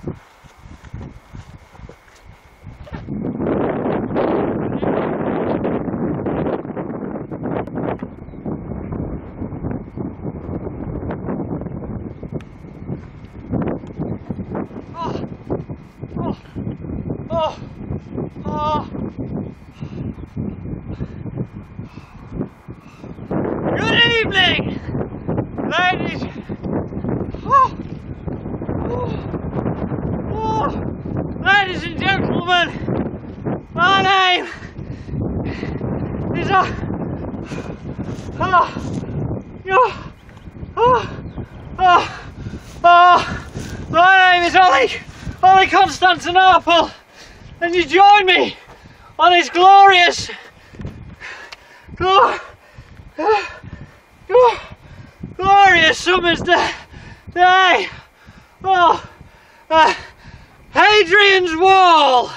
Good evening, ladies. Ladies and gentlemen, my name is my name is Ollie Constantinople, and you join me on this glorious summer's day. Hadrian's Wall.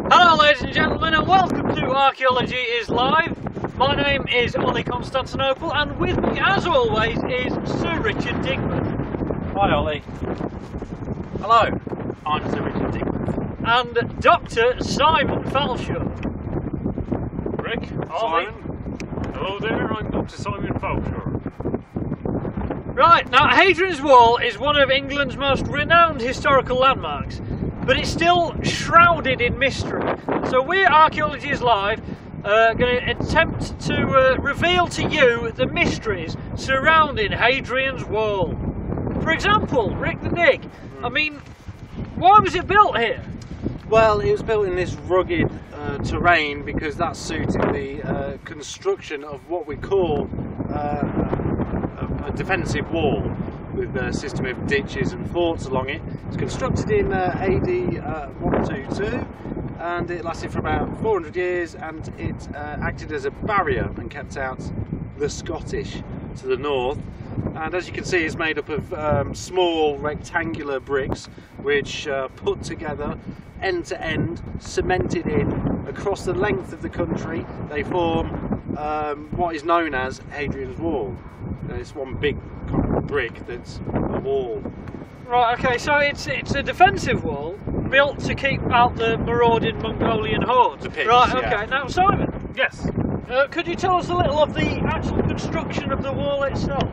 Hello ladies and gentlemen, and welcome to Archaeology is Live. My name is Ollie Constantinople, and with me as always is Sir Richard Digworth. Hi Ollie. Hello. I'm Sir Richard Digworth. And Dr. Simon Falshaw. Rick, Simon. Hello there, I'm Dr. Simon Falshaw. Right, now Hadrian's Wall is one of England's most renowned historical landmarks, but it's still shrouded in mystery. So we at Archaeology is Live going to attempt to reveal to you the mysteries surrounding Hadrian's Wall. For example, Rick the Dig, I mean, why was it built here? Well, it was built in this rugged terrain because that suited the construction of what we call a defensive wall with a system of ditches and forts along it. It's constructed in AD 122 and it lasted for about 400 years, and it acted as a barrier and kept out the Scottish to the north. And as you can see, it's made up of small rectangular bricks which put together end to end, cemented in across the length of the country. They form what is known as Hadrian's Wall. It's one big kind of brick that's a wall. Right, okay, so it's a defensive wall built to keep out the marauding Mongolian hordes. The pigs, right, okay, yeah. now Simon. Yes. Could you tell us a little of the actual construction of the wall itself?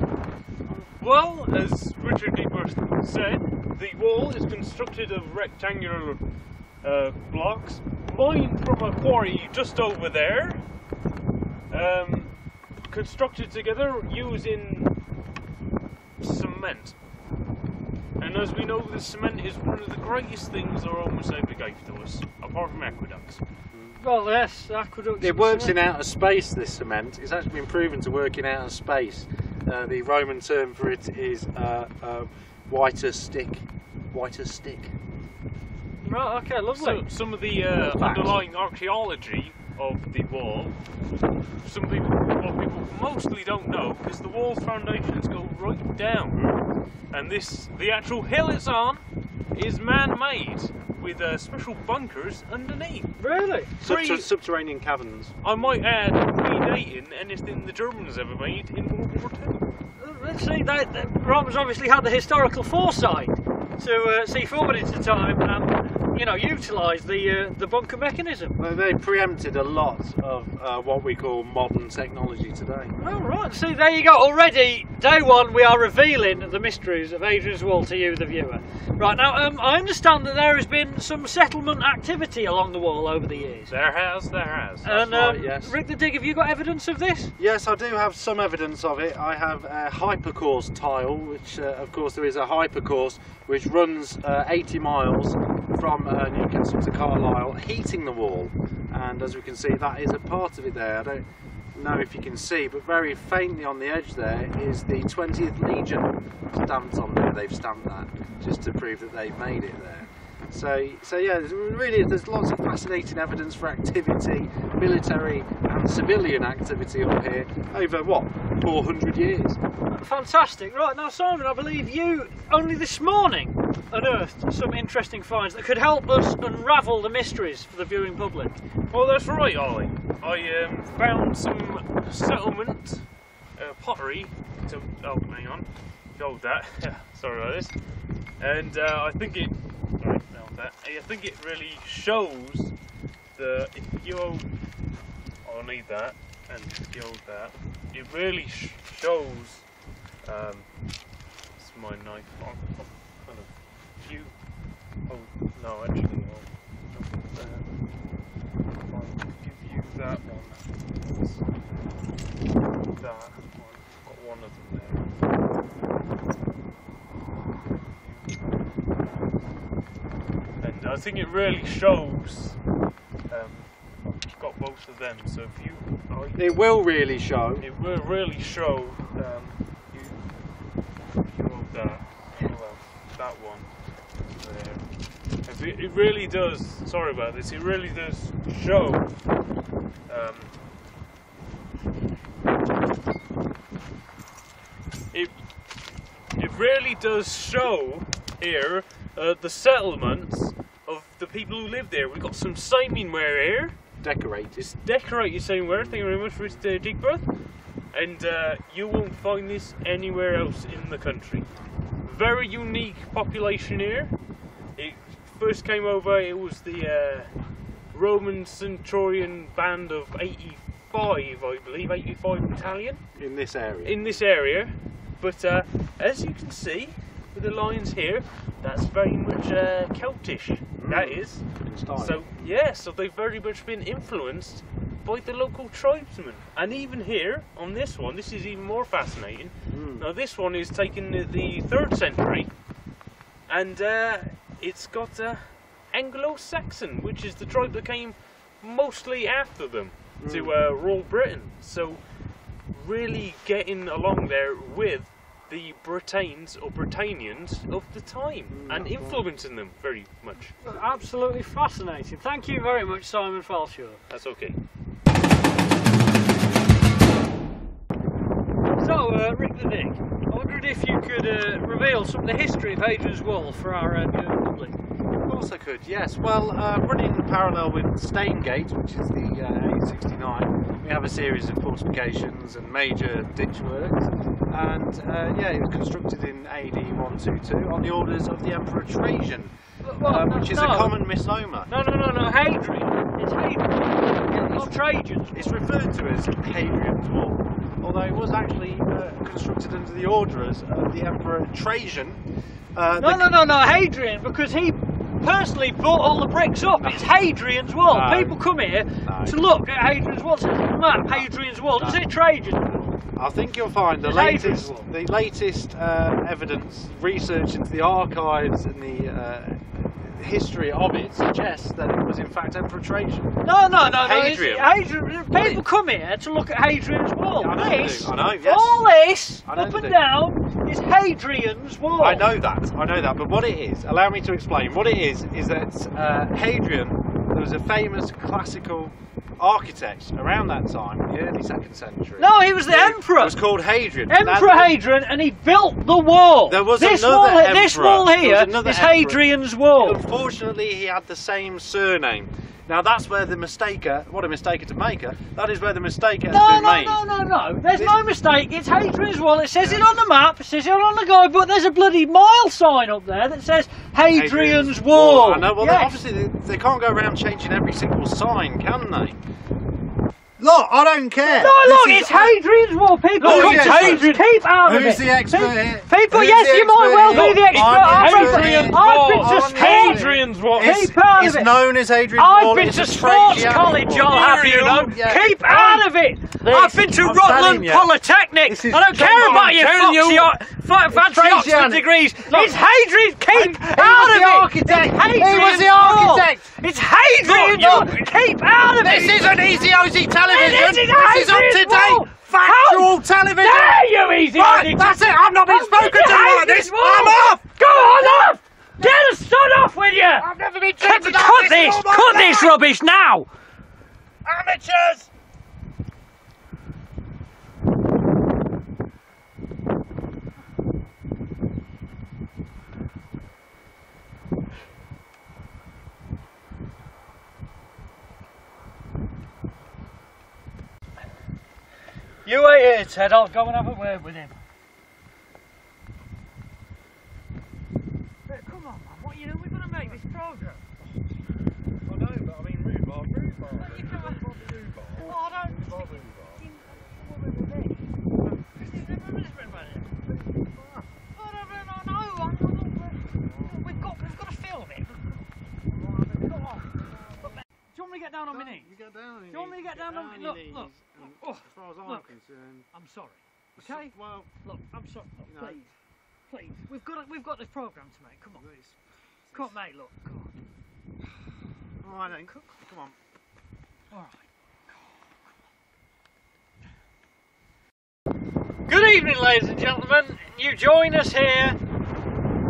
Well, as Richard Digworth said, the wall is constructed of rectangular blocks mined from a quarry just over there, constructed together using cement. And as we know, the cement is one of the greatest things our Romans ever gave to us, apart from aqueducts. Well, yes, aqueducts. It works in outer space, this cement. It's actually been proven to work in outer space. The Roman term for it is whiter stick. Whiter stick. Right, okay, lovely. So some of the underlying archaeology of the wall, what people mostly don't know, is the wall's foundations go right down, and the actual hill it's on is man-made with special bunkers underneath. Really? Subterranean caverns. I might add, predating anything the Germans ever made in World War II. Let's see, the Romans obviously had the historical foresight to see forward into time and, you know, utilise the bunker mechanism. Well, they preempted a lot of what we call modern technology today. Oh, right. See, there you go. Already, day one, we are revealing the mysteries of Hadrian's Wall to you, the viewer. Right, now, I understand that there has been some settlement activity along the wall over the years. There has. And, right, yes. Rick the Dig, have you got evidence of this? Yes, I do have some evidence of it. I have a hypercourse tile, which, of course, there is a hypercourse which runs 80 miles from Newcastle to Carlisle, heating the wall. And as we can see, that is a part of it there. I don't know if you can see, but very faintly on the edge there is the 20th Legion stamped on there. They've stamped that just to prove that they've made it there. So yeah, there's lots of fascinating evidence for activity, military and civilian activity up here over what, 400 years. Fantastic. Right, now Simon, I believe you only this morning unearthed some interesting finds that could help us unravel the mysteries for the viewing public. Well, that's right, Ollie. I found some settlement pottery. Oh, hang on. Hold that. Sorry about this. And I think it. I think it really shows the. If you hold, I'll need that, and if you hold that, it really shows. It's my knife. I'll kind of. If you. Oh no, actually, I'll give you that one. That one. Got one of them there. I think it really shows. I've got both of them, so if you. It will really show. It will really show. If you hold that. Well, that one there. It really does. Sorry about this. It really does show. It really does show here the settlements of the people who live there. We've got some Simon ware here. Decorated. It's decorated Simon ware. Thank you very much for its dig birth. And you won't find this anywhere else in the country. Very unique population here. It first came over, it was the Roman Centurion band of 85, I believe, 85 battalion. In this area. In this area. But as you can see, with the lines here, that's very much Celtish. That is. So yeah, so they've very much been influenced by the local tribesmen. And even here on this one, this is even more fascinating. Now this one is taken the 3rd century, and it's got Anglo-Saxon, which is the tribe that came mostly after them to rule Britain. So really getting along there with the Britains or Britannians of the time and influencing them very much. Absolutely fascinating. Thank you very much, Simon Falshaw. That's okay. So, Rick the Dick, I wondered if you could reveal some of the history of Hadrian's Wall for our viewing public. Of course I could, yes. Well, running parallel with Staingate, which is the A69, we have a series of fortifications and major ditch works. And yeah, it was constructed in AD 122 on the orders of the Emperor Trajan, which is a common misnomer. No, Hadrian. It's Hadrian, not Trajan. It's referred to as Hadrian's Wall, although it was actually constructed under the orders of the Emperor Trajan. No, Hadrian, because he personally brought all the bricks up. It's Hadrian's Wall. No. People come here to look at Hadrian's Wall. It says on the map, Hadrian's Wall. Does it Trajan's Wall? I think you'll find the latest evidence, research into the archives and the history of it suggests that it was in fact Emperor Trajan. No. Hadrian. People come here to look at Hadrian's Wall. Yeah, I know, yes. All this, I know up and down, is Hadrian's Wall. I know that, but what it is, allow me to explain. What it is that Hadrian, there was a famous classical architect around that time, in the early 2nd century. No, he was the emperor. It was called Hadrian. Emperor Hadrian, and he built the wall. There was this wall here is Hadrian's Wall. Unfortunately, he had the same surname. Now that's where the mistaker, what a mistaker to make her, that is where the mistake has been made. No, there's no mistake, it's Hadrian's Wall, it says it on the map, it says it on the guide, but there's a bloody mile sign up there that says Hadrian's Wall. I know, well yes. obviously they can't go around changing every single sign, can they? Look, I don't care. No, look, it's Hadrian's Wall. People, it's Hadrian. Keep out of it. Who's the expert here? People, yes, you might well be the expert. I've been to Hadrian's Wall. Keep out of it. It's known as Hadrian's Wall. I've been to sports college, I'll have you know. Keep out of it. I've been to Rutland Polytechnic. I don't care about your fancy Oxford degrees. It's Hadrian. Keep out of it. He was the architect. It's Hadrian! Keep out of it! This isn't Easy Ozzy television! This is up-to-date, factual television! Dare you, Easy Right, that's it! I'm not being spoken to like this! I'm off! Go on off! Get the sun off with you! I've never been treated like Cut this! this! Cut this rubbish now! Amateurs! You wait here, Ted. I'll go and have a word with him. Come on, man. What are you doing? We've got to make this programme. I know, but I mean rhubarb. Oh, I don't. We've got to film it. Come on. Do you want me to get down on my knees? You get down on your knees. Do you want me to get down on my knees? Look. As far as I'm concerned, I'm sorry. Okay? well, Look, I'm sorry. Look, You know. please. We've got this programme to make. Come on. Come on, mate. Look. Come on. all right then. Come on. All right. Good evening, ladies and gentlemen. You join us here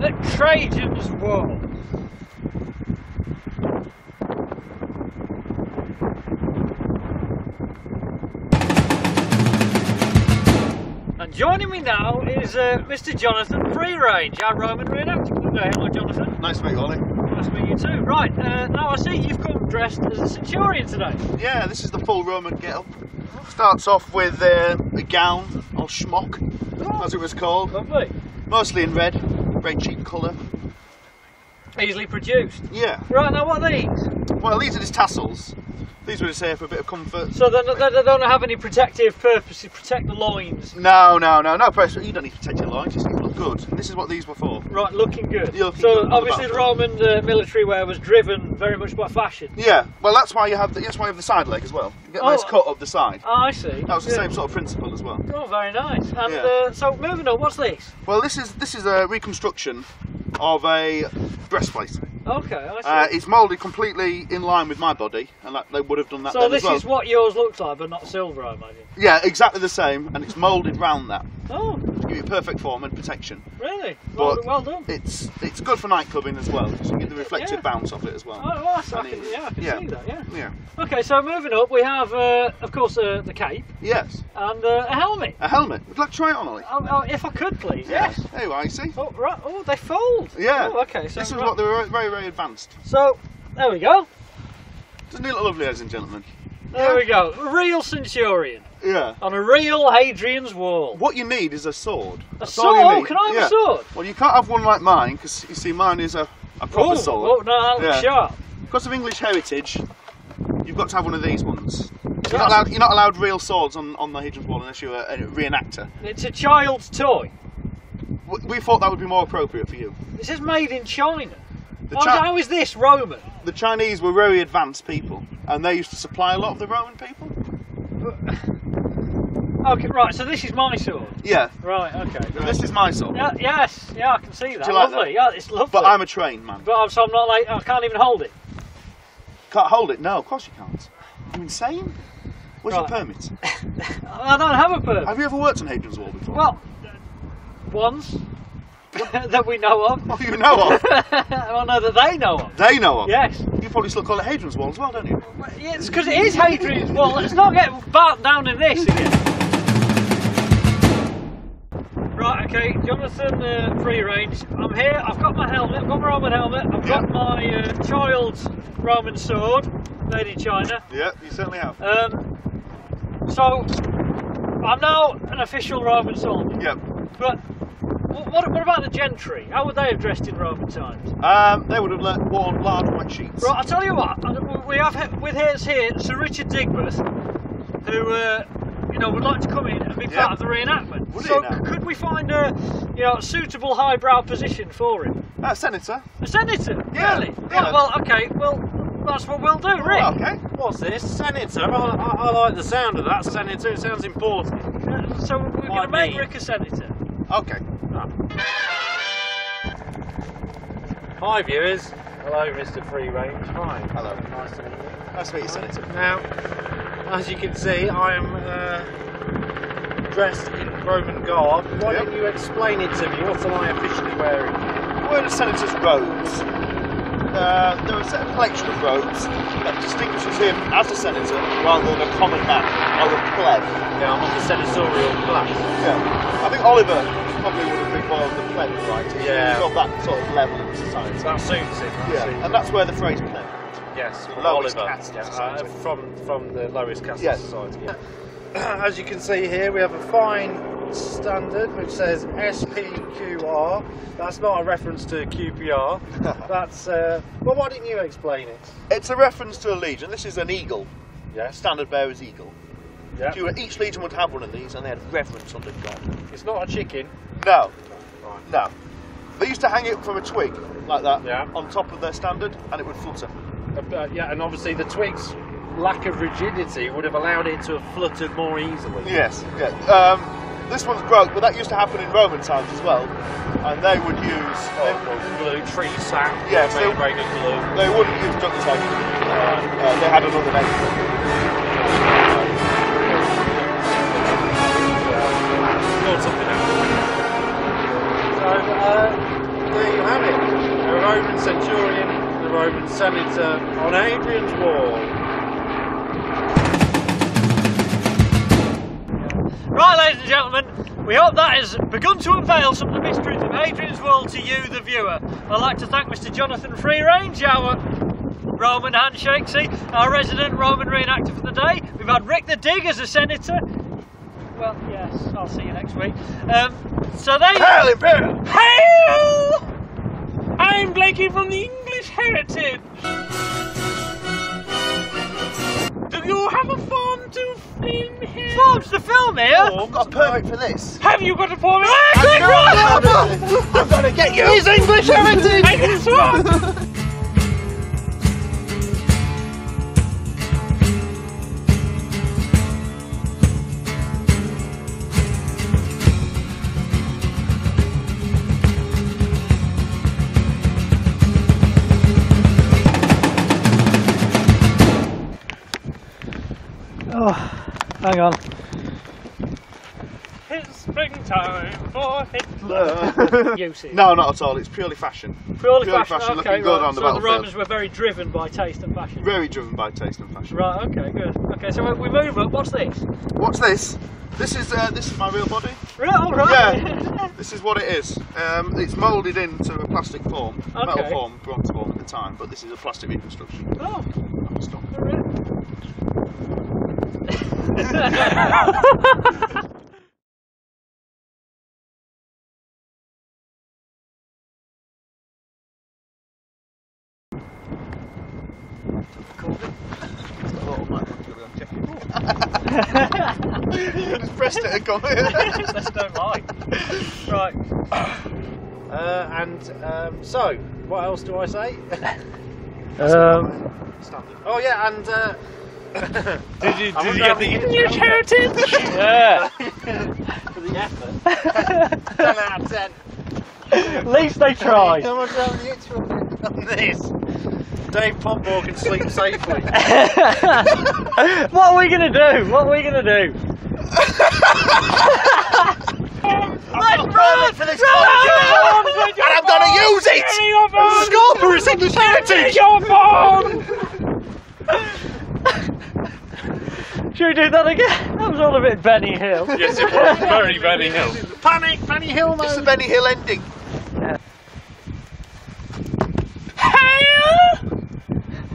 at Trajan's Wall. And joining me now is Mr. Jonathan Free-Range, our Roman reenactor. Hello, Jonathan. Nice to meet you, Ollie. Nice to meet you too. Right, now I see you've come dressed as a centurion today. Yeah, this is the full Roman get-up. Starts off with a gown, or schmock, as it was called. Lovely. Mostly in red, very cheap colour. Easily produced. Yeah. Right, now what are these? Well, these are just tassels. These were just here for a bit of comfort. So they don't have any protective purpose to protect the loins? No pressure. You don't need to protect your loins, just need to look good. And this is what these were for. Right, looking good. You're looking So good on the obviously the Roman military wear was driven very much by fashion. Yeah, well that's why you have the side leg as well. You get a nice cut up the side. Oh, I see. That was the same sort of principle as well. Oh, very nice. And Yeah. so moving on, what's this? Well, this is a reconstruction of a breastplate. Okay, I see. It's moulded completely in line with my body, and they would have done that So then this as well. is what yours looks like, but not silver, I imagine. Yeah, exactly the same, and it's moulded round that Oh, to give you perfect form and protection. really? But Well done. It's good for night clubbing as well, so you get the reflective Yeah. bounce of it as well. Oh, well, I And can yeah. see that, yeah. Yeah. Okay, so moving up, we have, of course, the cape Yes. and a helmet. A helmet. Would you like to try it on, Ollie? Oh, if I could, please, yes. There you are, you see? Oh, right. Oh, they fold. Yeah. Oh, okay. So This is what they were very, very advanced. So, there we go. Doesn't it look lovely, ladies and gentlemen? There we go. A real centurion Yeah. on a real Hadrian's Wall. What you need is a sword. A That's all you sword? need. Can I have Yeah. a sword? Well, you can't have one like mine, because you see mine is a proper sword. Oh, no, that looks Yeah. sharp. Because of English heritage, you've got to have one of these ones. Yes. You're not allowed real swords on the Hadrian's Wall unless you're a reenactor. It's a child's toy. We thought that would be more appropriate for you. This is made in China. The, How is this Roman? the Chinese were very advanced people, and they used to supply a lot of the Roman people. Okay, right, so this is my sword. Yeah, Right, okay. and Right. this is my sword. Yeah, yes, I can see that. Do you like Lovely, that? yeah, it's lovely. But I'm a trained man. So I'm not like, I can't even hold it. Can't hold it? No, of course you can't. You insane? Where's your Right. permit? I don't have a permit. Have you ever worked on Hadrian's Wall before? Well, once. That we know of. Oh, you know of? Well, no, that they know of. They know of? Yes. You probably still call it Hadrian's Wall as well, don't you? Well, yeah, it's because it is Hadrian's Wall. Let's not get barked down in this again. Right, okay, Jonathan Free-Range. I'm here, I've got my helmet, I've got my Roman helmet, I've got my child's Roman sword, made in China. Yeah, you certainly have. So, I'm now an official Roman soldier. Yep. But what about the gentry? How would they have dressed in Roman times? They would have worn large white sheets. Right, I'll tell you what, we have with us here Sir Richard Digbeth, who would like to come in and be part of the reenactment. Would he So now? could we find a suitable highbrow position for him? Senator. A senator? Yeah, Really? yeah. Right, well, okay, well, that's what we'll do, Rick. Okay. What's this? Senator? I like the sound of that, Senator. It sounds important. So we're going to Like make me. Rick a senator. Okay. Hi, viewers. Hello, Mr. Free Range. Hi. Hello. Nice to meet you. Nice to meet you, Senator. Now, as you can see, I am dressed in Roman garb. Why don't you explain it to me? What am I officially wearing? We're the Senator's robes. There are a set collection of robes that distinguishes him as a senator rather than a common man or a pleb. Yeah, I'm on the senatorial class. Yeah. I think Oliver probably would have been more of the pleb, right? Yeah. He's on that sort of level in society. That suits him. Yeah, and that's where the phrase pleb. Yes, Lowest Oliver. caste of society. From the lowest caste Yes. of society. Yeah. As you can see here, we have a fine standard which says SPQR. That's not a reference to QPR. That's well, why didn't you explain it? It's a reference to a legion. This is an eagle. Yes. Standard bearer's eagle. Yeah. Each legion would have one of these, and they had reverence under God. It's not a chicken. No, Right. no. They used to hang it from a twig like that Yeah. on top of their standard, and it would flutter. Yeah, and obviously the twig's lack of rigidity would have allowed it to have fluttered more easily. Yes, yeah. This one's broke, but that used to happen in Roman times as well, and they would use. Glue, tree sap, Yes, made made of glue. They wouldn't use duct tape. They had another name. Sort something out. So there you have it. A Roman centurion, the Roman senator on Hadrian's wall. Right, ladies and gentlemen, we hope that has begun to unveil some of the mysteries of Hadrian's Wall to you, the viewer. I'd like to thank Mr. Jonathan Freerange, our Roman handshake, our resident Roman reenactor for the day. We've had Rick the Dig as a senator. Well, yes, I'll see you next week. So they... Hail Imperial! Hail! I'm Blakey from the English Heritage. Do you have a farm to film here? Farms to film here? I've got a permit for this. Have you got a farm? I'm gonna get you! He's English heritage! I guess what? Oh, hang on. It's springtime for Hitler. Usage. No, not at all. It's purely fashion. Purely fashion, fashion, okay, looking good right. on the So the battlefield. Romans were very driven by taste and fashion. Very driven by taste and fashion. Right, okay, good. Okay, so we move up. What's this? What's this? This is my real body. Right, all right. Yeah, this is what it is. It's moulded into a plastic form, metal Okay. form, bronze form at the time, but this is a plastic reconstruction. Oh, Stop. all right. Oh, my just pressed it and gone. Let's don't lie. Right. So, what else do I say? Standard. Oh yeah, and Did you I'm get the gonna- English Heritage? Yeah. for the effort. 10 out of 10. At least they tried. Come on down the itch on this. Dave Potmore can sleep safely. What are we gonna do? What are we gonna do? I've got for this and I'm gonna use it! Scorper is English Heritage! Your farm! Should we do that again? That was all a bit Benny Hill. Yes, it was very, very Hill. Panic, Benny Hill It's the mode. Benny Hill ending. Hail!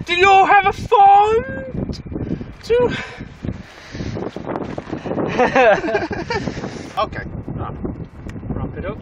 Do you have a farm to... Okay. Wrap it up.